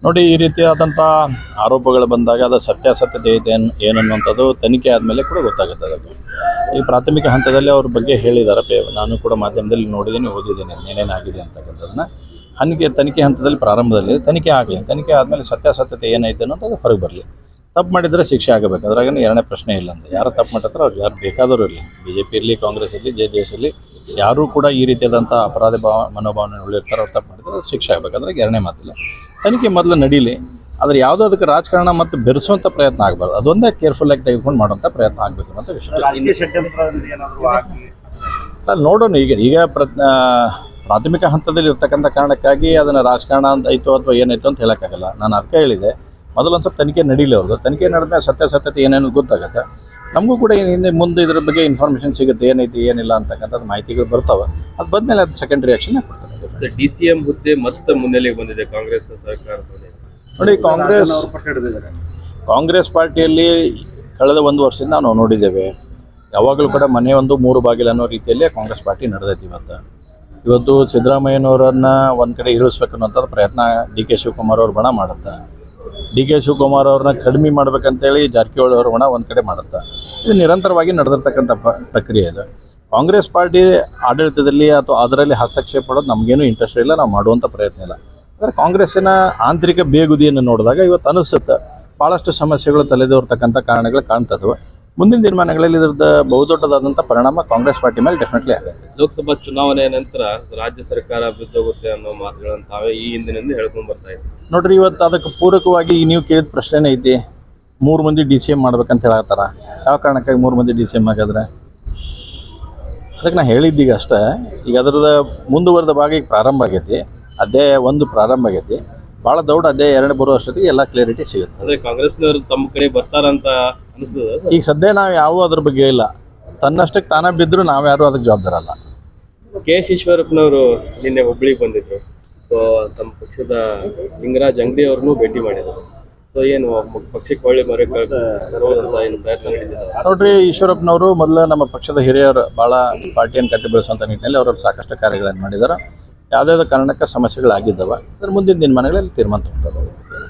ನೋಡಿ, ಈ ರೀತಿಯಾದಂಥ ಆರೋಪಗಳು ಬಂದಾಗ ಅದು ಸತ್ಯಾಸತ್ಯತೆ ಇದೆ ಏನನ್ನುವಂಥದ್ದು ತನಿಖೆ ಆದಮೇಲೆ ಕೂಡ ಗೊತ್ತಾಗುತ್ತೆ. ಅದಕ್ಕೆ ಈ ಪ್ರಾಥಮಿಕ ಹಂತದಲ್ಲಿ ಅವ್ರ ಬಗ್ಗೆ ಹೇಳಿದ್ದಾರೆ. ನಾನು ಕೂಡ ಮಾಧ್ಯಮದಲ್ಲಿ ನೋಡಿದ್ದೀನಿ, ಓದಿದ್ದೀನಿ ಏನೇನಾಗಿದೆ ಅಂತಕ್ಕಂಥದ್ದನ್ನು. ತನಿಖೆ ಹಂತದಲ್ಲಿ ಪ್ರಾರಂಭದಲ್ಲಿ ತನಿಖೆ ಆಗಲಿ, ತನಿಖೆ ಆದಮೇಲೆ ಸತ್ಯಾಸತ್ಯತೆ ಏನೈತೆ ಅನ್ನೋದು ಹೊರಗೆ ಬರಲಿ. ತಪ್ಪು ಮಾಡಿದರೆ ಶಿಕ್ಷೆ ಆಗಬೇಕು, ಅದ್ರಾಗ ಎರಡನೇ ಪ್ರಶ್ನೆ ಇಲ್ಲ ಅಂತ. ಯಾರು ತಪ್ಪು ಮಾಡಿರ್ತಾರೆ ಅವ್ರು ಯಾರು ಬೇಕಾದರೂ ಇರಲಿ, BJP ಇರಲಿ, ಕಾಂಗ್ರೆಸ್ ಇರಲಿ, JDS ಇರಲಿ, ಯಾರೂ ಕೂಡ ಈ ರೀತಿಯಾದಂಥ ಅಪರಾಧ ಮನೋಭಾವನೆ ಉಳಿರ್ತಾರೆ. ಅವ್ರು ತಪ್ಪು ಮಾಡಿದ್ರೆ ಅವ್ರು ಶಿಕ್ಷೆ ಆಗಬೇಕು, ಅದ್ರಾಗ ಎರಡನೇ ಮಾತಿಲ್ಲ. ತನಿಖೆ ಮೊದಲು ನಡೀಲಿ, ಆದರೆ ಯಾವುದೋ ಅದಕ್ಕೆ ರಾಜಕಾರಣ ಮತ್ತು ಬೆರೆಸುವಂಥ ಪ್ರಯತ್ನ ಆಗಬಾರ್ದು. ಅದೊಂದೇ ಕೇರ್ಫುಲ್ಲಾಗಿ ತೆಗೆದುಕೊಂಡು ಮಾಡುವಂಥ ಪ್ರಯತ್ನ ಆಗಬೇಕು ಅಂತ ವಿಷಯ. ನೋಡೋಣ, ಈಗ ಪ್ರಾಥಮಿಕ ಹಂತದಲ್ಲಿ ಇರ್ತಕ್ಕಂಥ ಕಾರಣಕ್ಕಾಗಿ ಅದನ್ನು ರಾಜಕಾರಣ ಅಂತ ಆಯಿತು ಅಥವಾ ಏನಾಯಿತು ಅಂತ ಹೇಳೋಕ್ಕಾಗಲ್ಲ. ನಾನು ಅರ್ಥ ಹೇಳಿದೆ, ಮೊದಲೊಂದು ಸ್ವಲ್ಪ ತನಿಖೆ ನಡೀಲಿ. ಅವ್ರದ್ದು ತನಿಖೆ ನಡೆದ್ಮೇಲೆ ಸತ್ಯಾಸತ್ಯತೆ ಏನೇನು ಗೊತ್ತಾಗುತ್ತೆ. ನಮಗೂ ಕೂಡ ಹಿಂದೆ ಮುಂದೆ ಇದ್ರ ಬಗ್ಗೆ ಇನ್ಫಾರ್ಮೇಷನ್ ಸಿಗುತ್ತೆ, ಏನೈತಿ ಏನಿಲ್ಲ ಅಂತಕ್ಕಂಥದ್ದು ಮಾಹಿತಿಗಳು ಬರ್ತಾವೆ. ಅದು ಬಂದಮೇಲೆ ಅದು ಸೆಕೆಂಡ್ ರಿಯಾಕ್ಷನ್ ಕೊಡ್ತಾರೆ. DCM ಹುದ್ದೆ ಮತ್ತೆ ಮುನ್ನೆಲೆಗೆ ಬಂದಿದೆ ಕಾಂಗ್ರೆಸ್ ಸರ್ಕಾರದಲ್ಲಿ. ನೋಡಿ, ಕಾಂಗ್ರೆಸ್ ಪಾರ್ಟಿಯಲ್ಲಿ ಕಳೆದ 1 ವರ್ಷದಿಂದ ನಾವು ನೋಡಿದ್ದೇವೆ, ಯಾವಾಗಲೂ ಕೂಡ ಮನೆ ಒಂದು 3 ಬಾಗಿಲು ಅನ್ನೋ ರೀತಿಯಲ್ಲೇ ಕಾಂಗ್ರೆಸ್ ಪಾರ್ಟಿ ನಡೆದೈತಿ. ಇವತ್ತು ಸಿದ್ದರಾಮಯ್ಯನವರನ್ನು ಒಂದು ಕಡೆ ಇಳಿಸ್ಬೇಕು ಅನ್ನೋಂಥದ್ದು ಪ್ರಯತ್ನ DK ಶಿವಕುಮಾರ್ ಅವ್ರ ಬಣ ಮಾಡುತ್ತೆ. DK ಶಿವಕುಮಾರ್ ಅವ್ರನ್ನ ಕಡಿಮೆ ಮಾಡ್ಬೇಕಂತೇಳಿ ಜಾರಕಿಹೊಳಿ ಅವ್ರ ಬಣ ಒಂದು ಕಡೆ ಮಾಡುತ್ತೆ. ಇದು ನಿರಂತರವಾಗಿ ನಡೆದಿರ್ತಕ್ಕಂಥ ಪ್ರಕ್ರಿಯೆ ಇದೆ. ಕಾಂಗ್ರೆಸ್ ಪಾರ್ಟಿ ಆಡಳಿತದಲ್ಲಿ ಅಥವಾ ಅದರಲ್ಲಿ ಹಸ್ತಕ್ಷೇಪ ಮಾಡೋದು ನಮಗೇನು ಇಂಟ್ರೆಸ್ಟ್ ಇಲ್ಲ, ನಾವು ಮಾಡುವಂಥ ಪ್ರಯತ್ನ ಇಲ್ಲ. ಆದರೆ ಕಾಂಗ್ರೆಸ್ಸಿನ ಆಂತರಿಕ ಬೇಗುದಿಯನ್ನು ನೋಡಿದಾಗ ಇವತ್ತು ಅನಿಸುತ್ತೆ ಭಾಳಷ್ಟು ಸಮಸ್ಯೆಗಳು ತಲೆದೋರ್ತಕ್ಕಂಥ ಕಾರಣಗಳು ಕಾಣ್ತದವು. ಮುಂದಿನ ದಿನಮಾನಗಳಲ್ಲಿ ಇದ್ರದ್ದು ಬಹುದೊಡ್ಡದಾದಂಥ ಪರಿಣಾಮ ಕಾಂಗ್ರೆಸ್ ಪಾರ್ಟಿ ಮೇಲೆ ಡೆಫಿನೆಟ್ಲಿ ಆಗುತ್ತೆ. ಲೋಕಸಭಾ ಚುನಾವಣೆ ನಂತರ ರಾಜ್ಯ ಸರ್ಕಾರ ಬಿದ್ದೋಗುತ್ತೆ ಅನ್ನೋ ಮಾತುಗಳನ್ನು ತಾವೇ ಈ ಹಿಂದಿನಿಂದ ಹೇಳ್ಕೊಂಡು ಬರ್ತಾ ಇದ್ದೀವಿ. ನೋಡ್ರಿ, ಇವತ್ತು ಅದಕ್ಕೆ ಪೂರಕವಾಗಿ ನೀವು ಕೇಳಿದ ಪ್ರಶ್ನೆ ಐತಿ, 3 ಮಂದಿ DCM ಮಾಡ್ಬೇಕಂತ ಹೇಳತ್ತಾರ. ಯಾವ ಕಾರಣಕ್ಕಾಗಿ 3 ಮಂದಿ DCM ಆಗಿದ್ರೆ ಅದಕ್ಕೆ ನಾನು ಹೇಳಿದ್ದೀಗ ಅಷ್ಟೇ. ಈಗ ಅದರದ ಮುಂದುವರೆದ ಭಾಗ ಈಗ ಪ್ರಾರಂಭ ಆಗೈತಿ, ಅದೇ ಒಂದು ಪ್ರಾರಂಭ ಆಗೈತಿ. ಭಾಳ ದೊಡ್ಡ ಅದೇ 2 ಬರೋ ಅಷ್ಟೊತ್ತಿಗೆ ಎಲ್ಲ ಕ್ಲಿಯರಿಟಿ ಸಿಗುತ್ತೆ. ಅಂದರೆ ಕಾಂಗ್ರೆಸ್ನವರು ತಮ್ಮ ಕಡೆ ಬರ್ತಾರಂತ ಅನಿಸ್ತದೆ. ಈಗ ಸದ್ಯ ನಾವು ಯಾವ ಅದ್ರ ಬಗ್ಗೆ ಇಲ್ಲ, ತನ್ನಷ್ಟಕ್ಕೆ ತಾನೇ ಬಿದ್ದರೂ ನಾವು ಯಾರು ಅದಕ್ಕೆ ಜವಾಬ್ದಾರ ಅಲ್ಲ. KS ಈಶ್ವರಪ್ಪನವರು ನಿನ್ನೆ ಹುಬ್ಬಳ್ಳಿಗೆ ಬಂದಿದ್ರು. ಸೊ ತಮ್ಮ ಪಕ್ಷದ ಲಿಂಗರಾಜ್ ಅಂಗಡಿ ಅವ್ರನ್ನೂ ಭೇಟಿ ಮಾಡಿದರು. ಸೊ ಏನು ಪಕ್ಷಕ್ಕೆ ಒಳ್ಳೆ ತರುವುದಂತ ಏನು ಪ್ರಯತ್ನ ನಡೆದಿದ್ದಾರೆ? ನೋಡ್ರಿ, ಈಶ್ವರಪ್ಪನವರು ಮೊದಲು ನಮ್ಮ ಪಕ್ಷದ ಹಿರಿಯರು ಭಾಳ ಪಾರ್ಟಿಯನ್ನು ಕಟ್ಟಿ ಬೆಳೆಸುವಂಥ ನಿಟ್ಟಿನಲ್ಲಿ ಅವರು ಸಾಕಷ್ಟು ಕಾರ್ಯಗಳನ್ನು ಮಾಡಿದ್ದಾರೆ. ಯಾವುದೇ ಕಾರಣಕ್ಕೆ ಸಮಸ್ಯೆಗಳಾಗಿದ್ದಾವೆ, ಅದ್ರ ಮುಂದಿನ ದಿನಮಾನಗಳಲ್ಲಿ ತೀರ್ಮಾನ ತಗೊಂತಾರೆ.